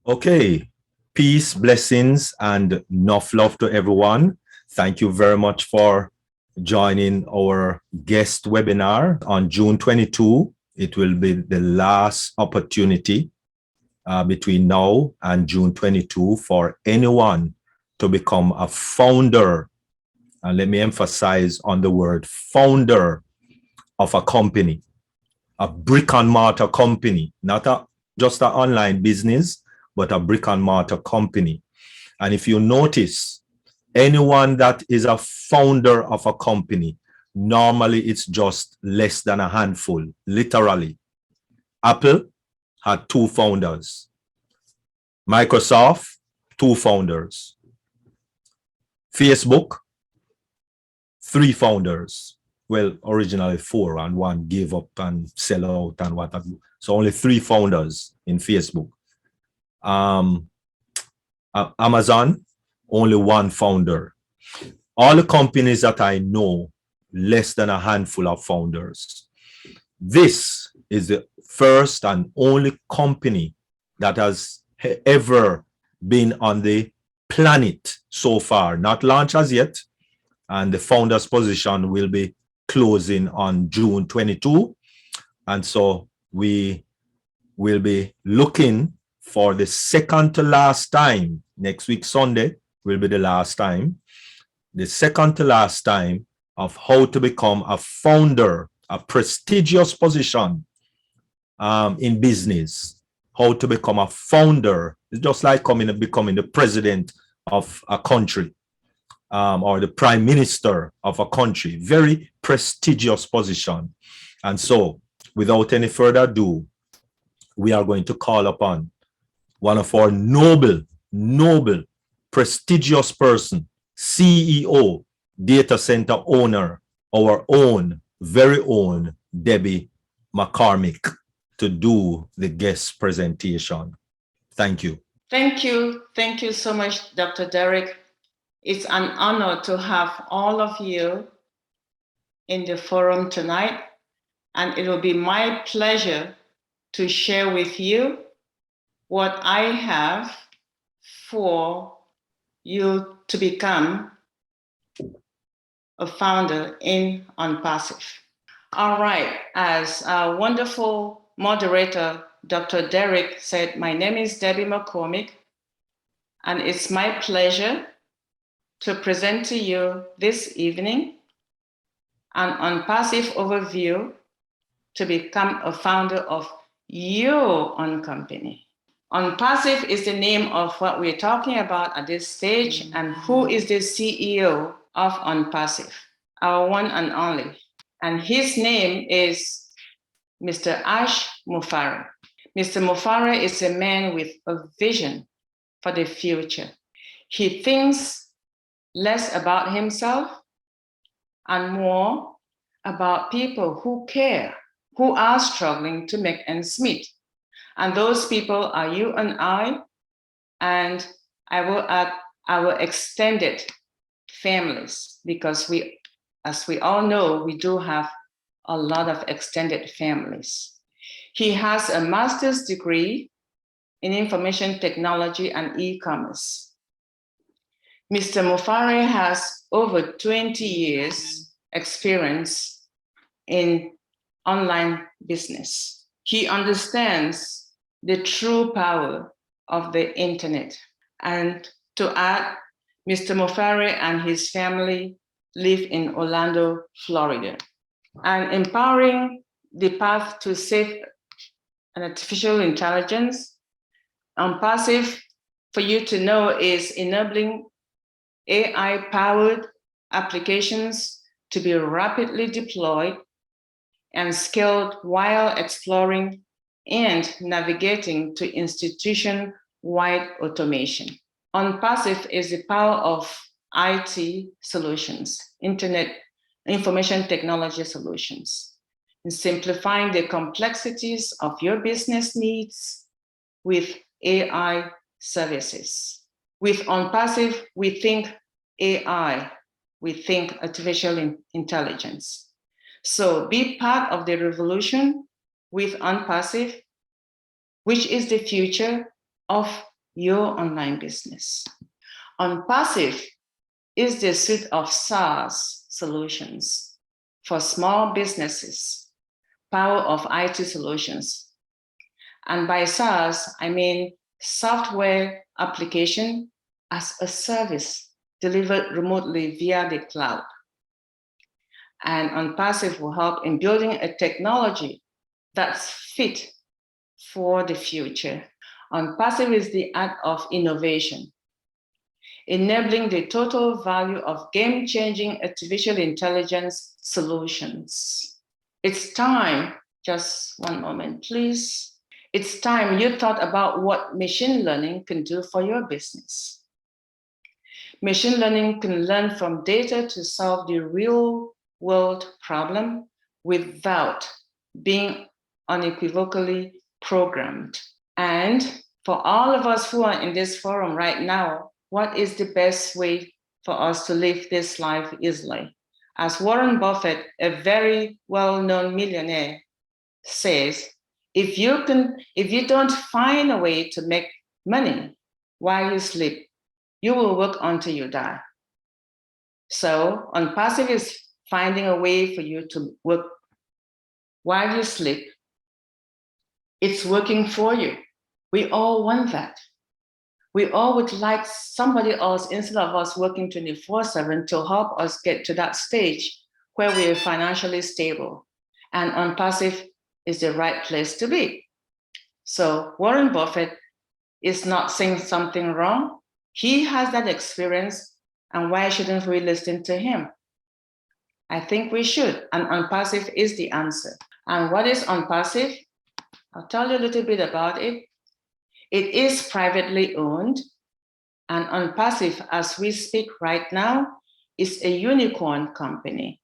Okay, peace, blessings, and enough love to everyone. Thank you very much for joining our guest webinar on June 22. It will be the last opportunity between now and June 22 for anyone to become a founder. And let me emphasize on the word founder of a company, a brick and mortar company, not just an online business, but a brick and mortar company. And if you notice, anyone that is a founder of a company, normally it's just less than a handful, literally. Apple had 2 founders. Microsoft, 2 founders. Facebook, 3 founders. Well, originally 4, and 1 gave up and sell out and what have you. So only 3 founders in Facebook. Amazon, only 1 founder. All the companies that I know, less than a handful of founders. This is the first and only company that has ever been on the planet so far, not launched as yet. And the founder's position will be closing on June 22. And so we will be looking for the second to last time. Next week, Sunday, will be the last time. The second to last time of how to become a founder, a prestigious position in business. How to become a founder. It's just like becoming the president of a country or the prime minister of a country. Very prestigious position. And so, without any further ado, we are going to call upon one of our noble, prestigious person, CEO, data center owner, our own, very own Debbie McCormick, to do the guest presentation. Thank you. Thank you. Thank you so much, Dr. Derek. It's an honor to have all of you in the forum tonight, and it will be my pleasure to share with you what I have for you to become a founder in ONPASSIVE. All right, as a wonderful moderator, Dr. Derek said, my name is Debbie McCormick, and it's my pleasure to present to you this evening an ONPASSIVE overview to become a founder of your own company. ONPASSIVE is the name of what we're talking about at this stage, and who is the CEO of ONPASSIVE, our one and only. And his name is Mr. AshMufareh. Mr. Mufareh is a man with a vision for the future. He thinks less about himself and more about people who care, who are struggling to make ends meet. And those people are you and I will add our extended families, because we, as we all know, we do have a lot of extended families. He has a master's degree in information technology and e-commerce. Mr. Mufareh has over 20 years experience in online business. He understands the true power of the internet. And to add, Mr. Mufareh and his family live in Orlando, Florida. And empowering the path to safe and artificial intelligence, ONPASSIVE, for you to know, is enabling AI-powered applications to be rapidly deployed and scaled while exploring and navigating to institution-wide automation. ONPASSIVE is the power of IT solutions, internet information technology solutions, in simplifying the complexities of your business needs with AI services. With ONPASSIVE, we think AI, we think artificial intelligence. So be part of the revolution with ONPASSIVE, which is the future of your online business. ONPASSIVE is the suite of SaaS solutions for small businesses, power of IT solutions. And by SaaS, I mean software application as a service delivered remotely via the cloud. And ONPASSIVE will help in building a technology that's fit for the future. ONPASSIVE is the art of innovation, enabling the total value of game-changing artificial intelligence solutions. It's time, just one moment, please. It's time you thought about what machine learning can do for your business. Machine learning can learn from data to solve the real-world problem without being unequivocally programmed. And for all of us who are in this forum right now, what is the best way for us to live this life easily? As Warren Buffett, a very well-known millionaire, says, if you don't find a way to make money while you sleep, you will work until you die. So ONPASSIVE is finding a way for you to work while you sleep. It's working for you. We all want that. We all would like somebody else instead of us working 24/7 to help us get to that stage where we are financially stable. And ONPASSIVE is the right place to be. So Warren Buffett is not saying something wrong. He has that experience, and why shouldn't we listen to him? I think we should, and ONPASSIVE is the answer. And what is ONPASSIVE? I'll tell you a little bit about it. It is privately owned, and ONPASSIVE, as we speak right now, is a unicorn company.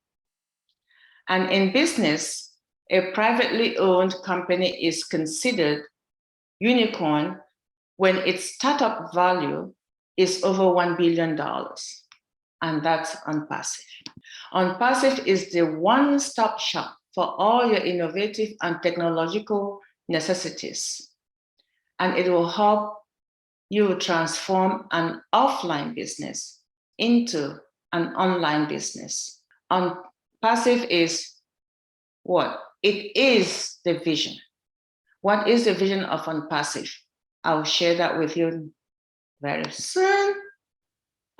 And in business, a privately owned company is considered unicorn when its startup value is over $1 billion, and that's ONPASSIVE. ONPASSIVE is the one-stop shop for all your innovative and technological necessities, and it will help you transform an offline business into an online business. ONPASSIVE is what? It is the vision. What is the vision of ONPASSIVE? I'll share that with you very soon.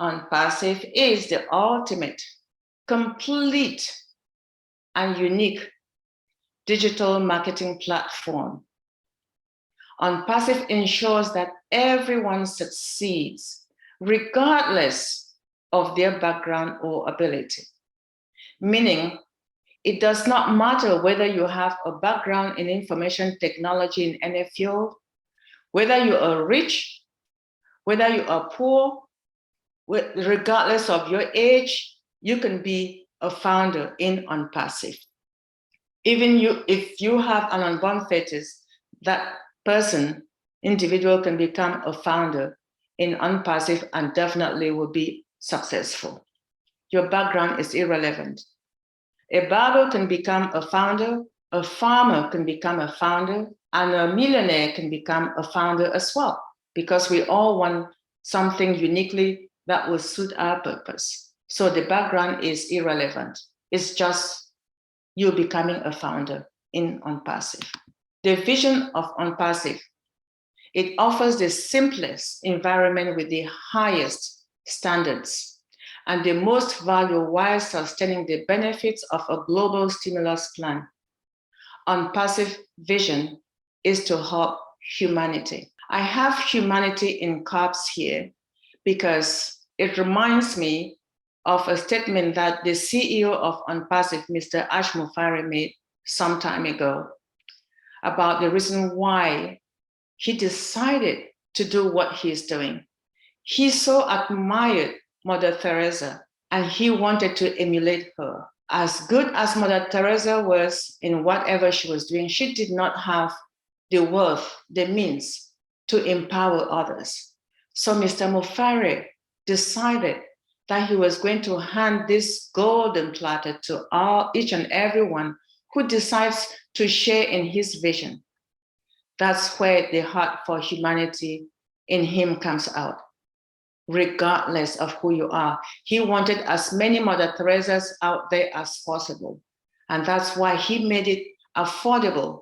ONPASSIVE is the ultimate, complete, and unique digital marketing platform. ONPASSIVE ensures that everyone succeeds regardless of their background or ability. Meaning, it does not matter whether you have a background in information technology in any field, whether you are rich, whether you are poor, regardless of your age, you can be a founder in ONPASSIVE. Even if you have an unborn fetus, that individual can become a founder in ONPASSIVE and definitely will be successful. Your background is irrelevant. A barber can become a founder, a farmer can become a founder, and a millionaire can become a founder as well, because we all want something uniquely that will suit our purpose. So the background is irrelevant. It's just you becoming a founder in ONPASSIVE. The vision of ONPASSIVE, it offers the simplest environment with the highest standards and the most value while sustaining the benefits of a global stimulus plan. ONPASSIVE vision is to help humanity. I have humanity in caps here because it reminds me of a statement that the CEO of ONPASSIVE, Mr. AshMufareh, made some time ago about the reason why he decided to do what he's doing. He so admired Mother Teresa, and he wanted to emulate her. As good as Mother Teresa was in whatever she was doing, she did not have the wealth, the means to empower others. So Mr. Mufareh decided that he was going to hand this golden platter to each and everyone who decides to share in his vision. That's where the heart for humanity in him comes out, regardless of who you are. He wanted as many Mother Teresas out there as possible. And that's why he made it affordable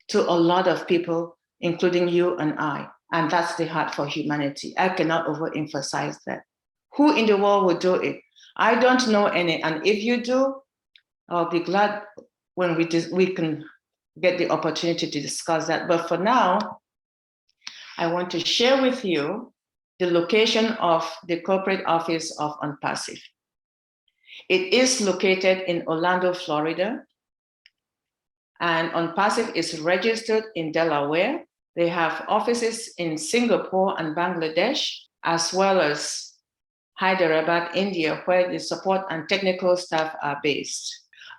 to a lot of people, including you and I. And that's the heart for humanity. I cannot overemphasize that. Who in the world would do it? I don't know any. And if you do, I'll be glad when we can get the opportunity to discuss that. But for now, I want to share with you the location of the corporate office of ONPASSIVE. It is located in Orlando, Florida. And ONPASSIVE is registered in Delaware. They have offices in Singapore and Bangladesh, as well as Hyderabad, India, where the support and technical staff are based.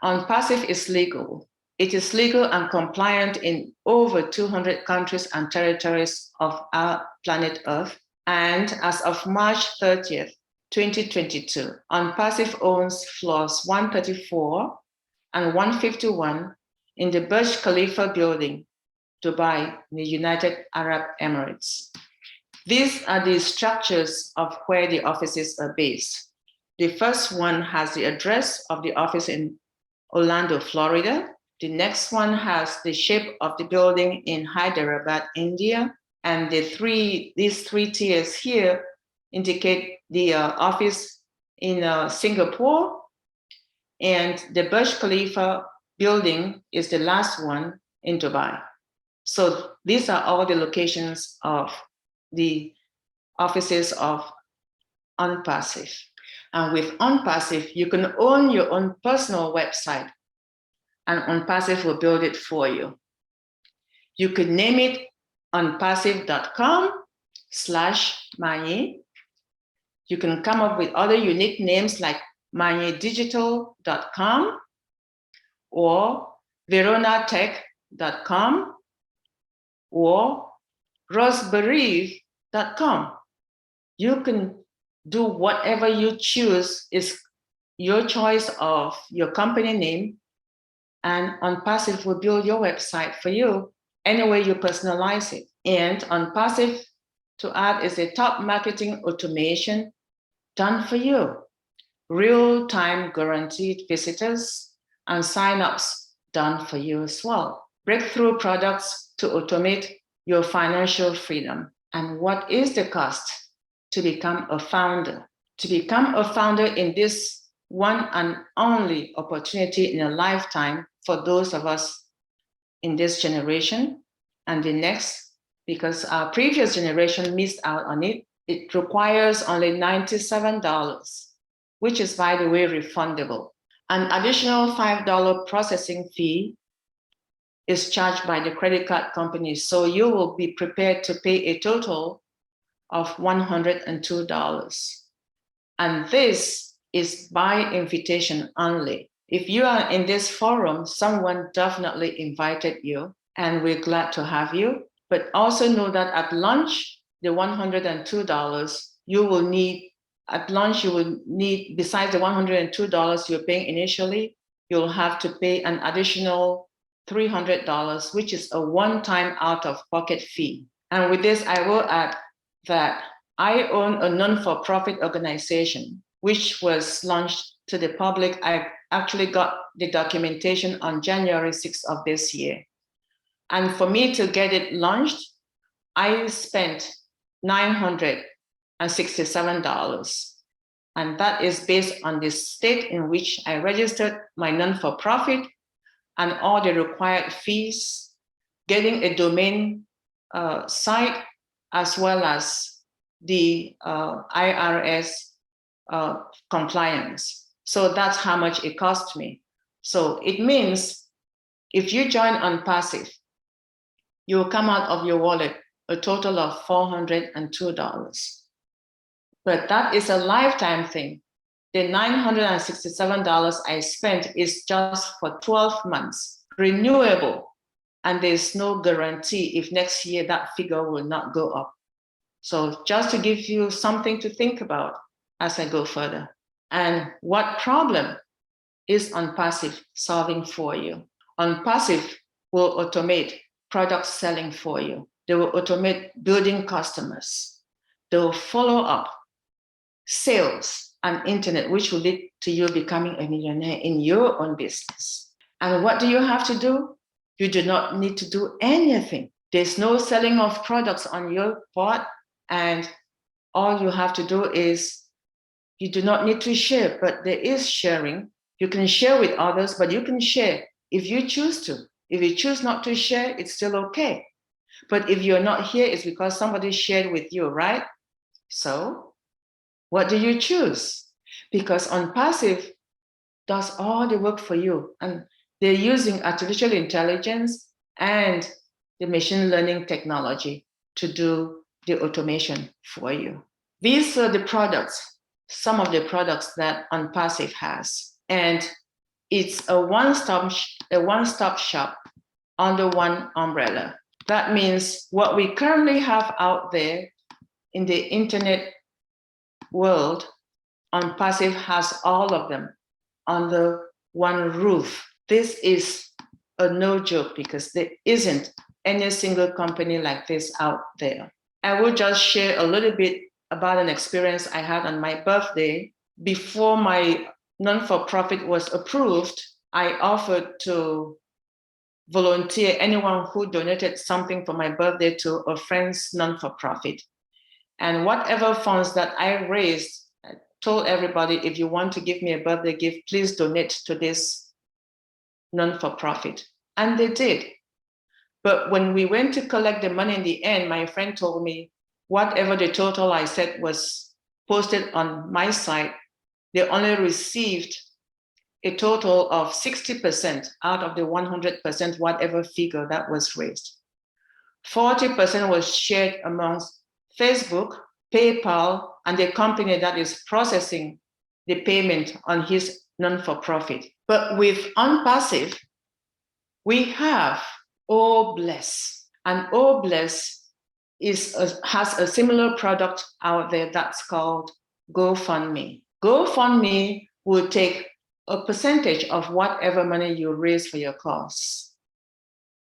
ONPASSIVE is legal. It is legal and compliant in over 200 countries and territories of our planet Earth. And as of March 30th, 2022, ONPASSIVE owns floors 134 and 151 in the Burj Khalifa building, Dubai, in the United Arab Emirates. These are the structures of where the offices are based. The first one has the address of the office in Orlando, Florida. The next one has the shape of the building in Hyderabad, India. And these three tiers here indicate the office in Singapore. And the Burj Khalifa building is the last one in Dubai. So these are all the locations of the offices of ONPASSIVE. And with ONPASSIVE, you can own your own personal website, and ONPASSIVE will build it for you. You could name it onpassive.com/Manye. You can come up with other unique names like manyedigital.com or veronatech.com or roseberry.com. You can do whatever you choose. Is your choice of your company name, and ONPASSIVE will build your website for you any way you personalize it. And ONPASSIVE, to add, is a top marketing automation done for you. Real-time guaranteed visitors and signups done for you as well. Breakthrough products to automate your financial freedom. And what is the cost to become a founder? To become a founder in this one and only opportunity in a lifetime for those of us in this generation and the next, because our previous generation missed out on it, it requires only $97, which is, by the way, refundable. An additional $5 processing fee is charged by the credit card company. So you will be prepared to pay a total of $102. And this is by invitation only. If you are in this forum, someone definitely invited you, and we're glad to have you. But also know that at lunch, the $102 you will need, besides the $102 you're paying initially, you'll have to pay an additional $300, which is a one-time out-of-pocket fee. And with this, I will add that I own a non-for-profit organization, which was launched to the public. I actually got the documentation on January 6th of this year. And for me to get it launched, I spent $967. And that is based on the state in which I registered my non-for-profit and all the required fees, getting a domain site, as well as the IRS compliance. So that's how much it cost me. So it means if you join ONPASSIVE, you will come out of your wallet a total of $402. But that is a lifetime thing. The $967 I spent is just for 12 months, renewable, and there's no guarantee if next year that figure will not go up. So just to give you something to think about as I go further. And what problem is ONPASSIVE solving for you? ONPASSIVE will automate product selling for you. They will automate building customers. They will follow up sales and internet, which will lead to you becoming a millionaire in your own business. And what do you have to do? You do not need to do anything. There's no selling of products on your part, and all you have to do is, you do not need to share, but there is sharing. You can share with others, but you can share if you choose to. If you choose not to share, it's still okay. But if you're not here, it's because somebody shared with you, right? So what do you choose? Because ONPASSIVE does all the work for you, and they're using artificial intelligence and the machine learning technology to do the automation for you. These are the products, some of the products that ONPASSIVE has, and it's a one-stop shop under one umbrella. That means what we currently have out there in the internet world, ONPASSIVE has all of them under one roof. This is a no joke because there isn't any single company like this out there. I will just share a little bit about an experience I had on my birthday. Before my non-for-profit was approved, I offered to volunteer anyone who donated something for my birthday to a friend's non-for-profit. And whatever funds that I raised, I told everybody, if you want to give me a birthday gift, please donate to this non-for-profit. And they did. But when we went to collect the money in the end, my friend told me, whatever the total I said was posted on my site, they only received a total of 60% out of the 100% whatever figure that was raised. 40% was shared amongst Facebook, PayPal, and the company that is processing the payment on his non-for-profit. But with ONPASSIVE, we have OBless, and OBless has a similar product out there that's called GoFundMe. GoFundMe will take a percentage of whatever money you raise for your cause,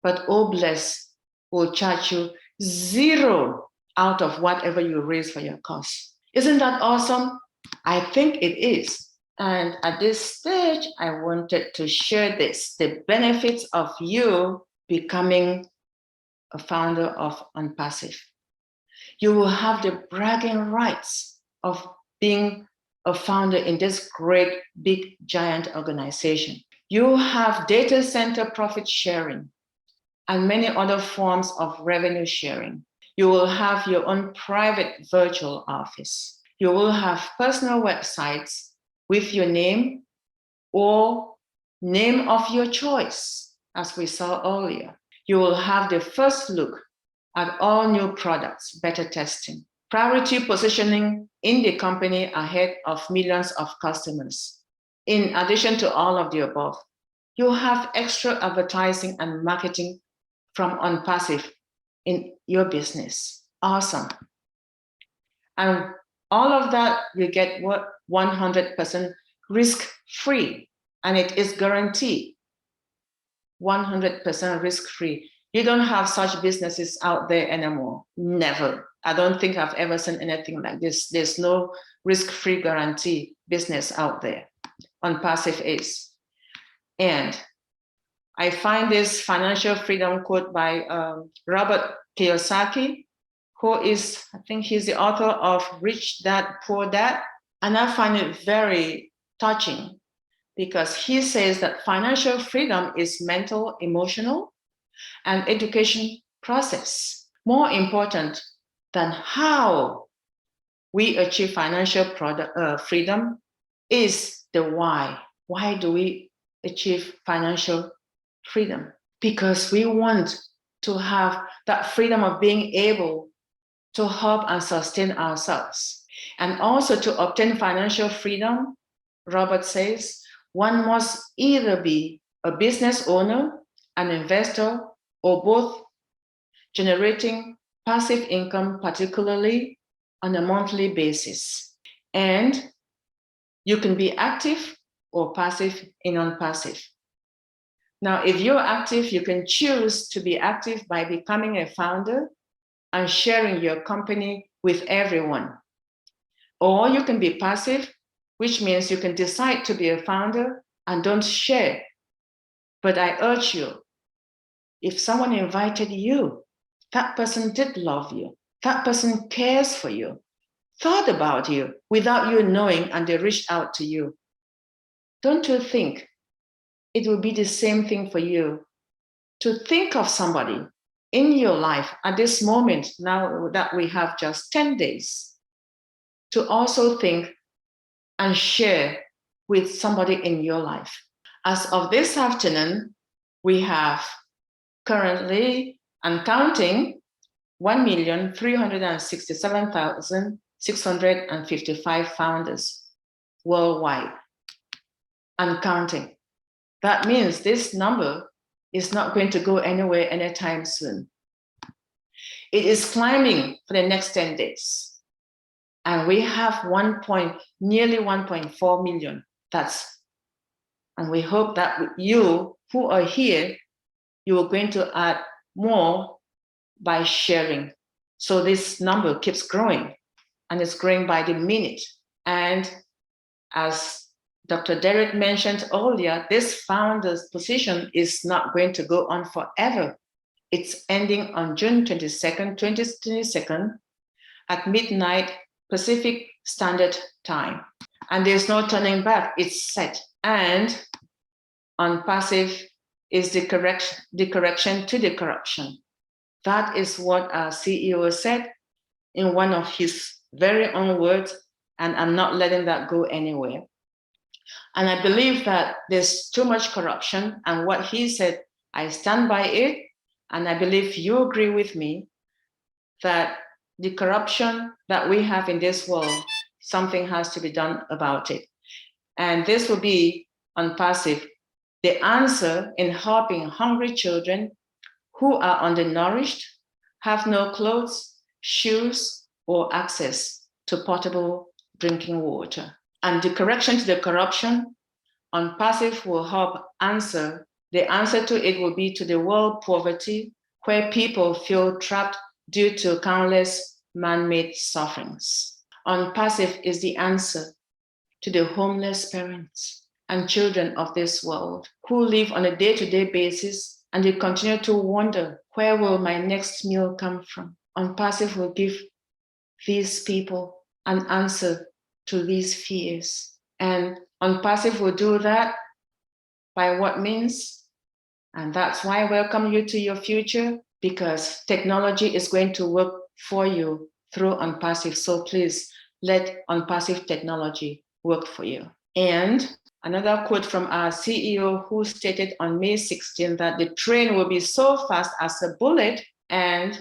but OBless will charge you 0 out of whatever you raise for your cause. Isn't that awesome? I think it is. And at this stage, I wanted to share this, the benefits of you becoming a founder of ONPASSIVE. You will have the bragging rights of being a founder in this great, big, giant organization. You have data center profit sharing and many other forms of revenue sharing. You will have your own private virtual office. You will have personal websites with your name or name of your choice, as we saw earlier. You will have the first look at all new products, beta testing, priority positioning in the company ahead of millions of customers. In addition to all of the above, you have extra advertising and marketing from ONPASSIVE in your business. Awesome. And all of that you get 100% risk-free, and it is guaranteed 100% risk-free. You don't have such businesses out there anymore. Never. I don't think I've ever seen anything like this. There's no risk-free guarantee business out there. ONPASSIVE is. And I find this financial freedom quote by Robert Kiyosaki, who is, I think he's the author of Rich Dad, Poor Dad. And I find it very touching because he says that financial freedom is mental, emotional, and education process. More important than how we achieve financial freedom is the why. Why do we achieve financial freedom? Because we want to have that freedom of being able to help and sustain ourselves. And also to obtain financial freedom, Robert says, one must either be a business owner, an investor, or both, generating passive income, particularly on a monthly basis. And you can be active or passive in ONPASSIVE. Now, if you're active, you can choose to be active by becoming a founder and sharing your company with everyone. Or you can be passive, which means you can decide to be a founder and don't share. But I urge you, if someone invited you, that person did love you, that person cares for you, thought about you without you knowing, and they reached out to you. Don't you think it will be the same thing for you to think of somebody in your life at this moment, now that we have just 10 days, to also think and share with somebody in your life? As of this afternoon, we have currently and counting 1,367,655 founders worldwide and counting. That means this number is not going to go anywhere anytime soon. It is climbing for the next 10 days. And we have nearly 1.4 million. And we hope that you who are here, you are going to add more by sharing. So this number keeps growing, and it's growing by the minute. And as Dr. Derek mentioned earlier, this founder's position is not going to go on forever. It's ending on June 22nd, 2022 at midnight Pacific Standard Time. And there's no turning back, it's set. And ONPASSIVE is the correction to the corruption. That is what our CEO said in one of his very own words, and I'm not letting that go anywhere. And I believe that there's too much corruption, and what he said, I stand by it, and I believe you agree with me that the corruption that we have in this world, something has to be done about it. And this will be ONPASSIVE, the answer in helping hungry children who are undernourished, have no clothes, shoes, or access to potable drinking water. And the correction to the corruption, ONPASSIVE will help answer. The answer to it will be to the world poverty, where people feel trapped due to countless man-made sufferings. ONPASSIVE is the answer to the homeless parents and children of this world who live on a day-to-day basis, and they continue to wonder, where will my next meal come from? ONPASSIVE will give these people an answer to these fears. And ONPASSIVE will do that by what means? And that's why I welcome you to your future, because technology is going to work for you through ONPASSIVE. So please let ONPASSIVE technology work for you. And another quote from our CEO, who stated on May 16 that the train will be so fast as a bullet, and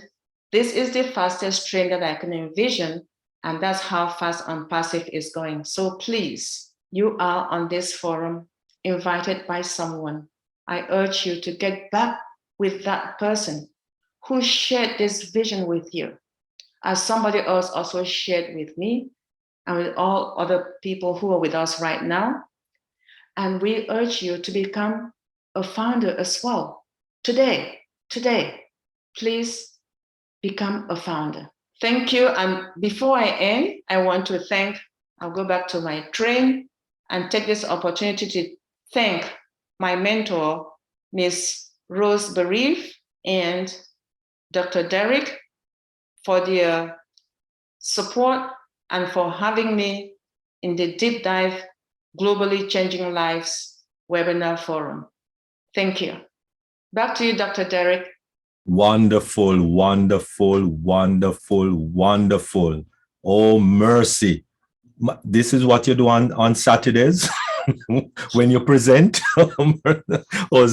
this is the fastest train that I can envision, and that's how fast ONPASSIVE is going. So please, you are on this forum, invited by someone. I urge you to get back with that person who shared this vision with you, as somebody else also shared with me and with all other people who are with us right now. And we urge you to become a founder as well. Today, please become a founder. Thank you. And before I end, I want to I'll go back to my train and take this opportunity to thank my mentor, Ms. Rose Bereave and Dr. Derek, for their support and for having me in the Deep Dive Globally Changing Lives webinar forum. Thank you. Back to you, Dr. Derek. Wonderful, wonderful, wonderful, wonderful. Oh, mercy. This is what you do on Saturdays when you present. Oh,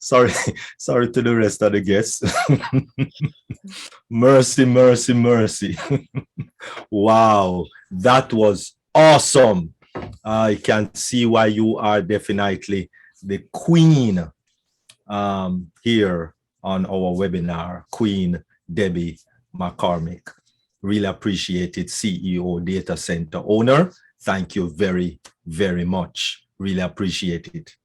sorry to the rest of the guests. Mercy, mercy, mercy. Wow, that was awesome. I can see why you are definitely the queen here on our webinar, Queen Debbie McCormick. Really appreciate it, CEO, data center owner. Thank you very, very much. Really appreciate it.